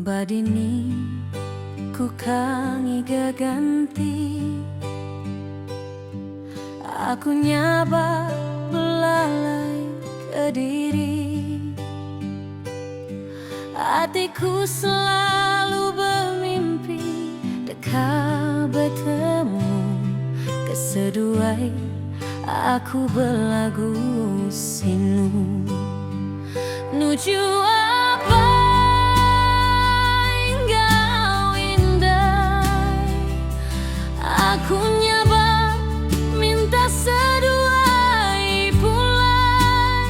Badini ku kangi gaganti, aku nyaba belalai ke diri. Hatiku selalu bermimpi dekat bertemu keseduai. Aku berlagu sinu nuju apa engkau indah. Aku nyaba minta seduai pulai.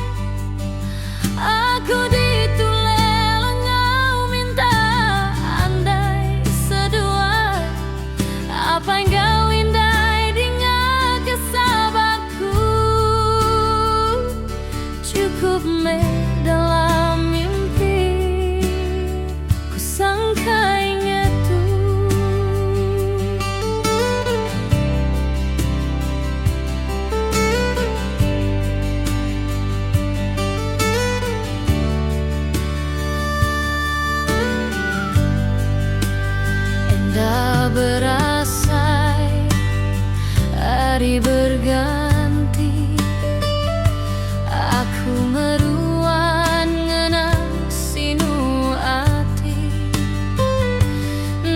Aku ditulel engkau minta andai seduai. Apa engkau indai dengan kesabarku. Cukup me dalam mimpi ku sangka ingat tu. Indah berasai hari berganti, aku meruan ngenang sinu ati.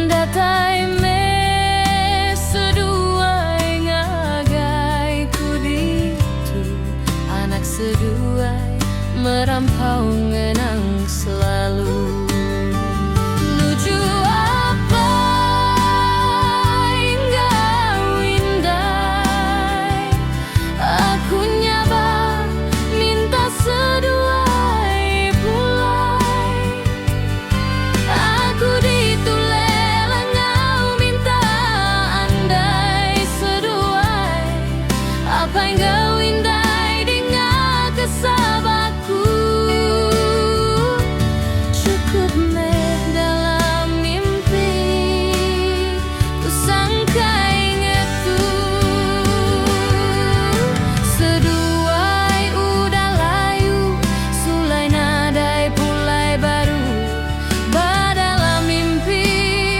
Datai me seduai ngagai kuditu, anak seduai merampau ngenang selalu. Nuju apa engkau indai. Aku nyaba minta seduai pulai. Aku ditulel engkau minta andai seduai. Apa engkau indai dengan kesabarku. Cukup meh dalam mimpi ku sangka ingat tu. Seduai udah layu, sulai nadai pulai baru. Badalam mimpi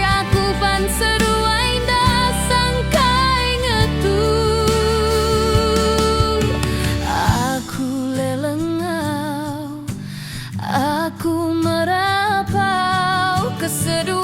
aku pan seduai dah sangka ingat tu. Aku lelengau, aku merapau keseduai.